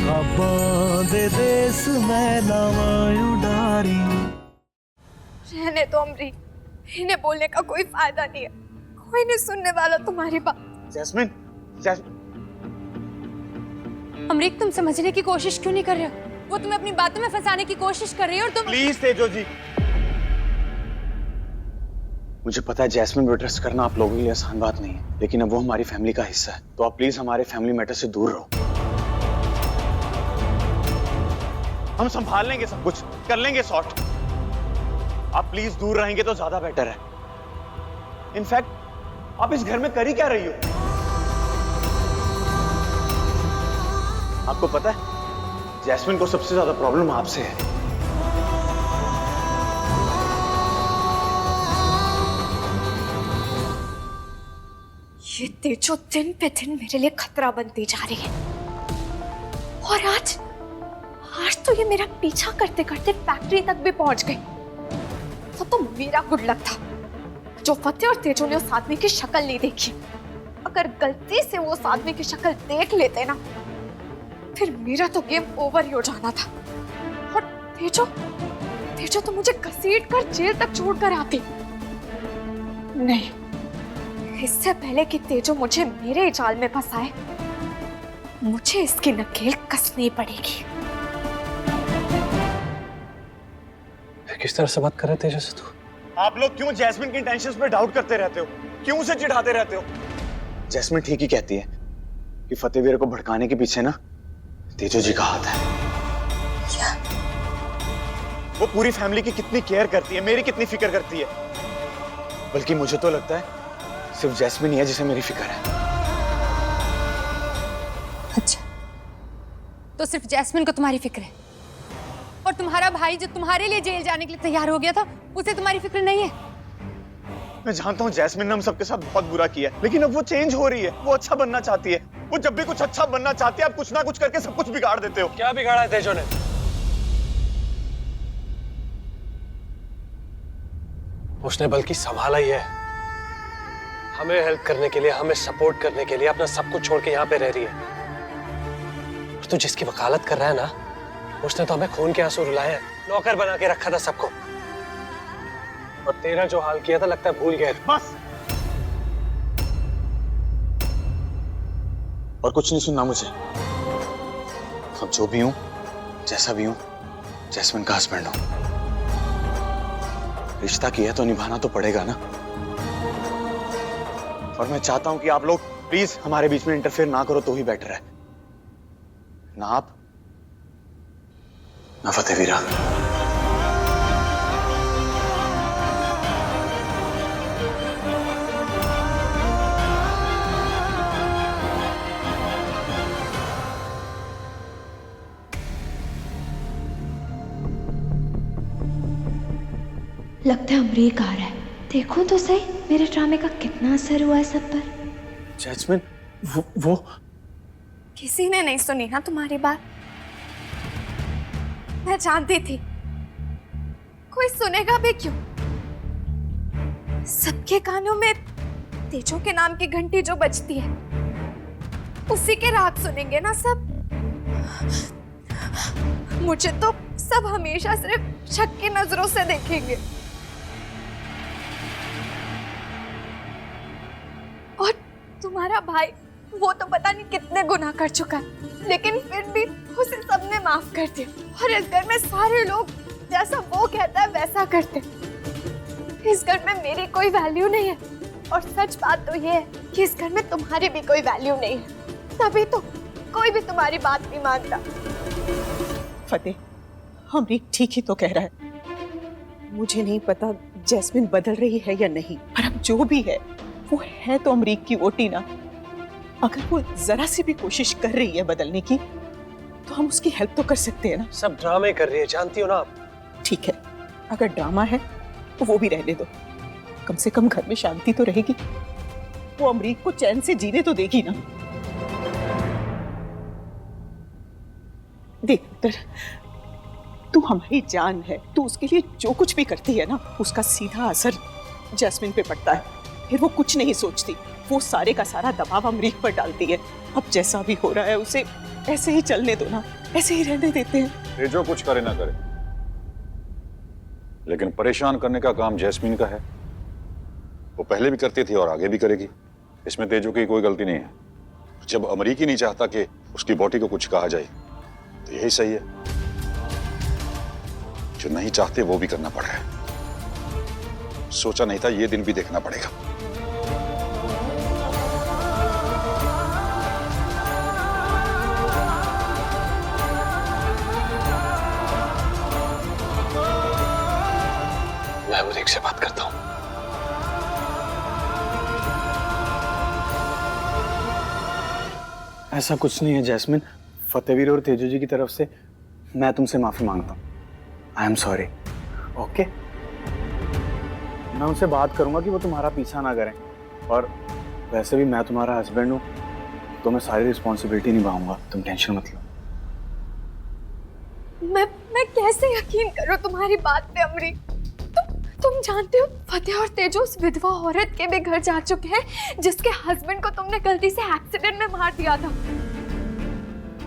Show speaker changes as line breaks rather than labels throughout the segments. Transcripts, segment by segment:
खाबां दे देस मैं लावां उडारी।
रहने दो अमरीक, इन्हें बोलने का कोई फायदा नहीं है, कोई नहीं सुनने वाला तुम्हारी बात।
जैस्मिन,
अमरीक, तुम समझने की कोशिश क्यों नहीं कर रहे हो? वो तुम्हें अपनी बातों में फंसाने की कोशिश कर रही है और तुम।
प्लीज तेजो जी, मुझे पता है जैस्मिन को ट्रस्ट करना आप लोगों के लिए आसान बात नहीं है, लेकिन अब वो हमारी फैमिली का हिस्सा है, तो आप प्लीज हमारे फैमिली मैटर से दूर रहो। हम संभाल लेंगे, सब कुछ कर लेंगे सॉर्ट। आप प्लीज दूर रहेंगे तो ज्यादा बेटर है। इनफैक्ट आप इस घर में कर ही क्या रही हो? आपको पता है जैस्मिन को सबसे ज्यादा प्रॉब्लम आपसे है।
ये तेजो दिन पे दिन मेरे लिए खतरा बनती जा रही है, और आज तो ये मेरा पीछा करते करते फैक्ट्री तक भी पहुंच गई। तो मेरा गुड लक था जो फतेह और तेजो ने उस आदमी की शक्ल नहीं देखी। अगर गलती से वो उस आदमी की शक्ल देख लेते ना, फिर मेरा तो गेम ओवर ही हो जाना था। और तेजो तो मुझे घसीट कर जेल तक छोड़ कर आती। नहीं, इससे पहले कि तेजो मुझे मेरे जाल में फंसाए, मुझे इसकी नकेल कसनी पड़ेगी।
किस तरह से बात कर रहे थे जैसे तू?
आप लोग क्यों जैस्मिन की इंटेंशंस पे डाउट करते रहते हो? क्यों उसे चिढ़ाते रहते हो? जैस्मिन ठीक ही कहती है कि फतेहवीर को भड़काने के पीछे ना तेजो जी का हाथ है।
क्या?
वो पूरी फैमिली की कितनी केयर करती है, मेरी कितनी फिक्र करती है। बल्कि मुझे तो लगता है सिर्फ जैस्मिन ही है जिसे मेरी फिक्र है।
अच्छा, तो सिर्फ जैस्मिन को तुम्हारी फिक्र है, और तुम्हारा भाई जो तुम्हारे लिए जेल जाने के लिए तैयार हो गया था, उसे तुम्हारी फिक्र नहीं है?
मैं जानता हूँ जैस्मिन ने हम सबके साथ बहुत बुरा किया है, लेकिन अब वो चेंज हो रही है, वो अच्छा बनना चाहती है। वो जब भी कुछ अच्छा बनना चाहती है, आप कुछ ना कुछ करके सब कुछ बिगाड़ देते हो।
क्या बिगाड़ा है तेजो ने? उसने बल्कि संभाला ही है। हमें हेल्प करने के लिए, हमें सपोर्ट करने के लिए अपना सब कुछ छोड़ के यहाँ पे रह रही है। और तू जिसकी वकालत कर रहा है ना, उसने तो हमें खून के आंसू रुलाए हैं, नौकर बना के रखा था सबको। और तेरा जो हाल किया था लगता है भूल गए।
बस, और कुछ नहीं सुनना मुझे। अब जो भी हूं, जैसा भी हूं, जैस्मिन का हस्बैंड हूं। रिश्ता किया तो निभाना तो पड़ेगा ना। और मैं चाहता हूं कि आप लोग प्लीज हमारे बीच में इंटरफेयर ना करो तो ही बेटर है। ना आप, ना फतेहवीरा।
लगता है अमरीक आ रहा है। देखो तो सही मेरे ड्रामे का कितना असर हुआ है सब पर।
जैस्मिन, वो
किसी ने नहीं सुनी ना तुम्हारी बात? मैं जानती थी, कोई सुनेगा भी क्यों? सबके कानों में तेजो के नाम की घंटी जो बजती है, उसी के राग सुनेंगे ना सब। मुझे तो सब हमेशा सिर्फ शक की नजरों से देखेंगे। और तुम्हारा भाई, वो तो पता नहीं कितने गुनाह कर चुका है, लेकिन फिर भी उसे सबने माफ कर दिया। और इस घर में सारे लोग जैसा वो कहता है वैसा करते। इस घर में मेरी कोई वैल्यू नहीं है, और सच बात तो ये है कि इस घर में तुम्हारी भी कोई वैल्यू नहीं है, तभी तो कोई भी तुम्हारी बात नहीं मानता।
फतेह, अमरीक ठीक ही तो कह रहा है। मुझे नहीं पता जैस्मिन बदल रही है या नहीं, पर अब जो भी है वो है तो अमरीक की वोटी ना। अगर वो जरा सी भी कोशिश कर रही है बदलने की, तो हम उसकी हेल्प तो कर सकते हैं ना।
सब ड्रामे कर रही है, जानती हो ना आप।
ठीक है, अगर ड्रामा है तो वो भी रहने दो, कम से कम घर में शांति तो रहेगी। वो अमरीक को चैन से जीने तो देगी ना। देख पुत्र, तू हमारी जान है, तू उसके लिए जो कुछ भी करती है ना, उसका सीधा असर जैस्मिन पे पड़ता है। फिर वो कुछ नहीं सोचती, वो सारे का सारा दबाव अमरीक पर डालती है। अब जैसा भी हो रहा है उसे ऐसे ही चलने दो ना, ऐसे ही रहने देते हैं।
ये जो कुछ करे ना करे, लेकिन परेशान करने का काम जैस्मीन का है। वो पहले भी करती थी और आगे भी करेगी। इसमें तेजो की कोई गलती नहीं है। जब अमरीक ही नहीं चाहता कि उसकी बॉडी को कुछ कहा जाए तो यही सही है। जो नहीं चाहते वो भी करना पड़ रहा है। सोचा नहीं था ये दिन भी देखना पड़ेगा।
मैं अमरीक से बात करता हूँ।
ऐसा कुछ नहीं है जैस्मिन। फतेहवीर और तेजो जी की तरफ से मैं तुमसे माफी मांगता हूँ। I am sorry. ओके, मैं उनसे बात करूंगा कि वो तुम्हारा पीछा ना करें। और वैसे भी मैं तुम्हारा हस्बैंड हूँ तो मैं सारी रिस्पॉन्सिबिलिटी निभाऊंगा, तुम टेंशन मत लो।
मैं कैसे यकीन करूं तुम्हारी बात पे अमरीक? तुम जानते हो फतेह और तेजो उस विधवा औरत के भी घर जा चुके हैं जिसके हस्बैंड को तुमने गलती से एक्सीडेंट में मार दिया था।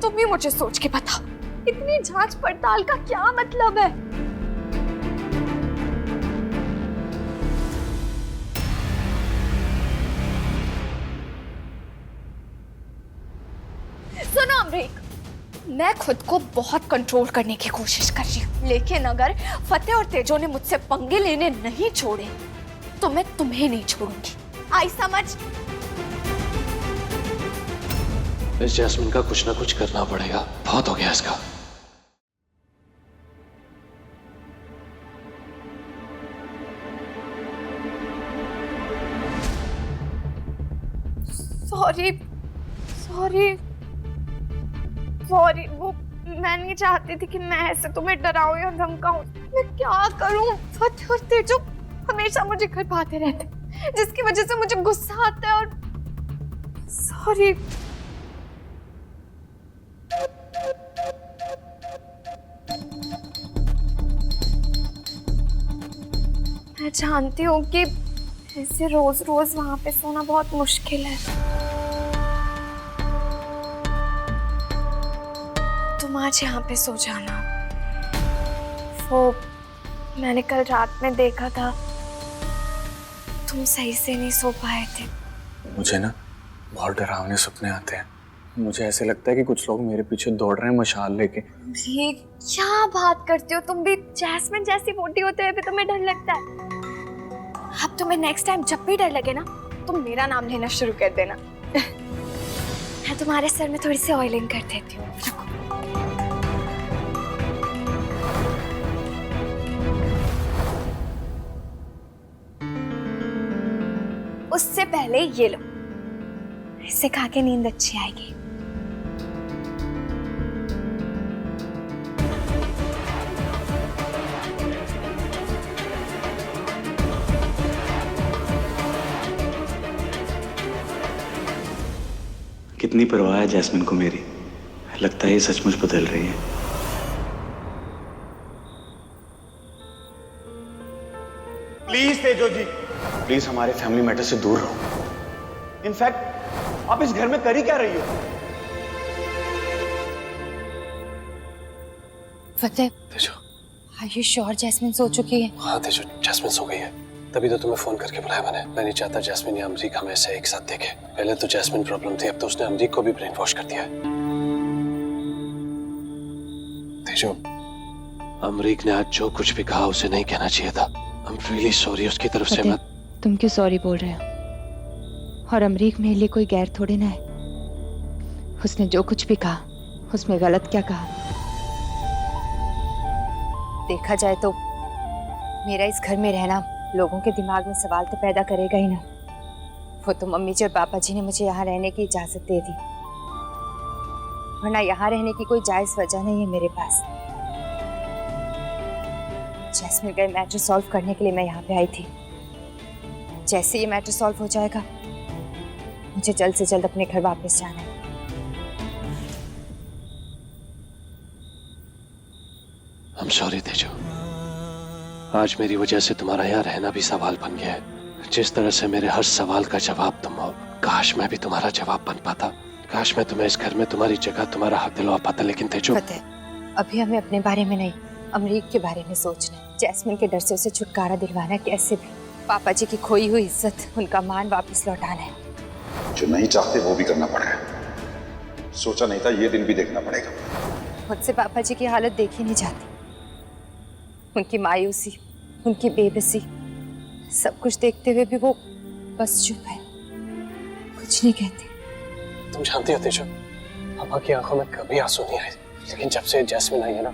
तुम ही मुझे सोच के बताओ, इतनी जांच पड़ताल का क्या मतलब है? सुनो अमरीक, मैं खुद को बहुत कंट्रोल करने की कोशिश कर रही हूँ, लेकिन अगर फतेह और तेजो ने मुझसे पंगे लेने नहीं छोड़े तो मैं तुम्हें नहीं छोड़ूंगी। आई समझ?
इस जैस्मिन का कुछ ना कुछ करना पड़ेगा। बहुत हो गया इसका।
सॉरी सॉरी सॉरी, वो मैं नहीं चाहती थी कि मैं ऐसे तुम्हें डराऊं या धमकाऊं। मैं क्या करूं? फतेह और तेजो हमेशा मुझे घर पाते रहते, जिसकी वजह से मुझे गुस्सा आता है। और सॉरी। मैं जानती हूँ कि ऐसे रोज रोज वहां पे सोना बहुत मुश्किल है। तुम आज यहाँ पे सो जाना। वो मैंने कल रात में देखा था, तुम सही से नहीं सो पाए थे।
मुझे ना बहुत डरावने सपने आते हैं। मुझे ऐसे लगता है कि कुछ लोग मेरे पीछे दौड़ रहे हैं मशाल लेके।
ये क्या बात करते हो? तुम भी जैस्मिन जैसी मोटी होते हुए भी तुम्हें डर लगता है? अब तुम्हें नेक्स्ट टाइम जब भी डर लगे ना, तुम मेरा नाम लेना शुरू कर देना। मैं तुम्हारे सर में थोड़ी सी ऑयलिंग कर देती हूँ। उससे पहले ये लो, इसे खा के नींद अच्छी आएगी।
कितनी परवाह है जैस्मिन को मेरी। लगता है ये सचमुच बदल रही है। प्लीज तेजो जी, प्लीज हमारे फैमिली मैटर से दूर रहो। इनफैक्ट आप इस घर में कर ही क्या रही हो?
फतेह,
तेजो,
आर यू श्योर जैस्मिन सो चुकी है?
हाँ तेजो, जैस्मिन सो गई है। तभी तो तुम्हें फोन करके बुलाया मैंने। मैं नहीं चाहता जैस्मिन या अमरीक हमें ऐसे एक साथ देखे। पहले तो जैस्मिन प्रॉब्लम थी, अब तो उसने अमरीक को भी ब्रेन वॉश कर दिया है। तेजो, अमरीक ने आज जो कुछ भी कहा उसे नहीं कहना चाहिए था। I'm really sorry उसकी तरफ से। मैं
तुम क्यों सॉरी बोल रहे हो? और अमरीक मेरे लिए कोई गैर थोड़े ना है। उसने जो कुछ भी कहा उसमें गलत क्या कहा? देखा जाए तो मेरा इस घर में रहना लोगों के दिमाग में सवाल तो पैदा करेगा ही ना। वो तो मम्मी जी और पापा जी ने मुझे यहाँ रहने की इजाजत दे दी, वरना यहाँ रहने की कोई जायज वजह नहीं है मेरे पास। जैस्मिन का मैटर सॉल्व करने के लिए मैं यहाँ पे आई थी। जैसे ये मैटर सॉल्व हो जाएगा मुझे जल्द से जल्द अपने घर वापस जाना है।
I'm sorry तेजो, आज मेरी वजह से तुम्हारा यहाँ रहना भी सवाल बन गया है। जिस तरह से मेरे हर सवाल का जवाब तुम हो, काश मैं भी तुम्हारा जवाब बन पाता। काश मैं तुम्हें इस घर में तुम्हारी जगह, तुम्हारा हक दिलवा पाता, लेकिन तेजो।
फतेह, अभी हमें अपने बारे में नहीं, अमरीक के बारे में सोचना है। जैस्मिन के डर से उसे छुटकारा दिलवाना है, कैसे भी। पापा जी की खोई हुई इज्जत, उनका मान वापस लौटाना है।
जो नहीं चाहते वो भी करना पड़ रहा है। सोचा नहीं था ये दिन भी देखना पड़ेगा।
मुझसे पापा जी की हालत देखी नहीं जाती। उनकी मायूसी, उनकी बेबसी, सब कुछ देखते हुए भी वो बस चुप है, कुछ नहीं कहते।
तुम जानती हो तेजो, पापा की आंखों में कभी आंसू नहीं आए, लेकिन जब से जैस्मिन आई है ना,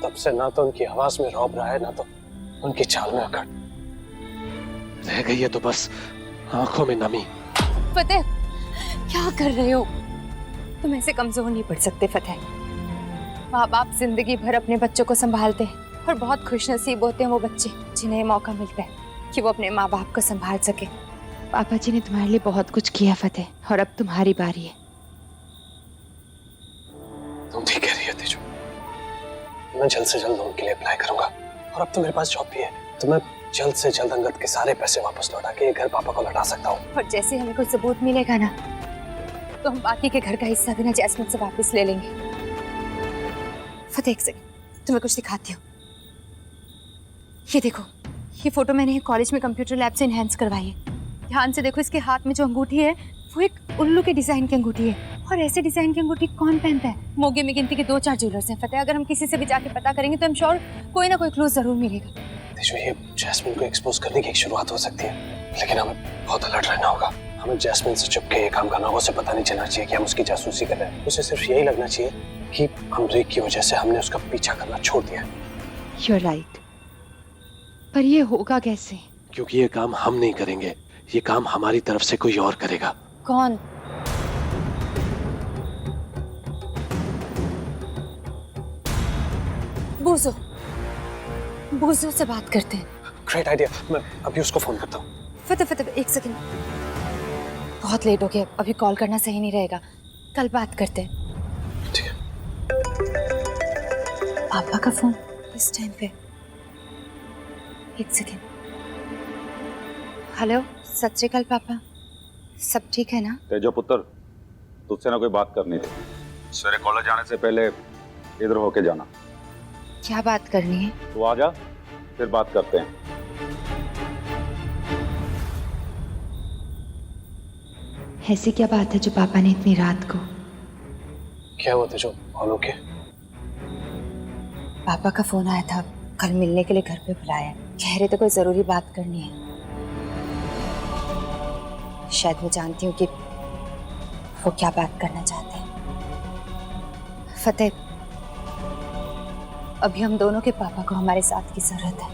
तब से ना तो उनकी आवाज में रौब रहा है, ना तो उनकी चाल में अकड़। रह गई है तो बस आंखों में नमी।
फतेह, क्या कर रहे हो? तुम ऐसे कमजोर नहीं पड़ सकते फतेह। माँ बाप जिंदगी भर अपने बच्चों को संभालते हैं और बहुत खुशनसीब होते हैं वो बच्चे जिन्हें मौका मिलता है कि वो अपने माँ बाप को संभाल सके। पापा जी ने तुम्हारे लिए बहुत कुछ किया फतेह, और अब तुम्हारी बारी है।
तुम ठीक कह रही है तेजो, मैं जल्द से जल्द लोन के लिए अप्लाई करूंगा, और अब तो मेरे पास जॉब भी है, तो मैं जल्द से जल्द अंगद के सारे पैसे वापस लौटा के ये घर पापा को लौटा सकता हूँ।
और जैसे हमें कोई सबूत मिलेगा ना, तो हम बाकी के घर का हिस्सा भी ना जैस्मिन से वापस ले लेंगे। फतेह, एक सेकंड, तुम्हें कुछ दिखाती हूँ। ये देखो, ये फोटो मैंने कॉलेज में कंप्यूटर लैब से इनहेंस करवाई है। ध्यान से देखो, इसके हाथ में जो अंगूठी है वो एक उल्लू के डिजाइन की अंगूठी है, और ऐसे डिजाइन की अंगूठी कौन पहनता है? मोगे में गिनती के 2-4 ज्वेलर्स हैं फतेह। अगर हम किसी से भी जाके पता करेंगे तो हम श्योर कोई ना कोई क्लू जरूर मिलेगा।
तेजो, ये जैस्मिन को एक्सपोज करने की एक शुरुआत हो सकती है, लेकिन हमें बहुत अलर्ट रहना होगा। हमें जैस्मिन से चुपके ये काम करना होगा। उसे पता नहीं चलना चाहिए कि हम उसकी जासूसी कर रहे हैं। उसे सिर्फ यही लगना चाहिए कि अमरीक की वजह से हमने उसका पीछा करना छोड़ दिया।
You're right. पर ये होगा कैसे?
क्योंकि ये काम हम नहीं करेंगे, ये काम हमारी तरफ से कोई और करेगा।
कौन? बूजो, बूजो से बात करते हैं।
ग्रेट आइडिया, मैं अभी उसको फोन करता हूँ।
फतेह, फतेह, एक सेकंड, बहुत लेट हो गया, अभी कॉल करना सही नहीं रहेगा, कल बात करते हैं।
ठीक है।
पापा का फोन इस टाइम पे? एक सेकंड। हेलो, सत श्री अकाल पापा, सब ठीक है ना?
तेजो पुत्र, तुझसे ना कोई बात करनी थी। सवेरे कॉलेज जाने से पहले इधर होके जाना।
क्या बात करनी है?
तू आ जा, फिर बात करते हैं।
ऐसी क्या बात है जो पापा ने इतनी रात को?
क्या हुआ तेजो, ऑल ओके?
पापा का फोन आया था, कल मिलने के लिए घर पे बुलाया, कह रहे थे कोई जरूरी बात करनी है। शायद मैं जानती हूँ कि वो क्या बात करना चाहते हैं। फतेह, अभी हम दोनों के पापा को हमारे साथ की जरूरत है।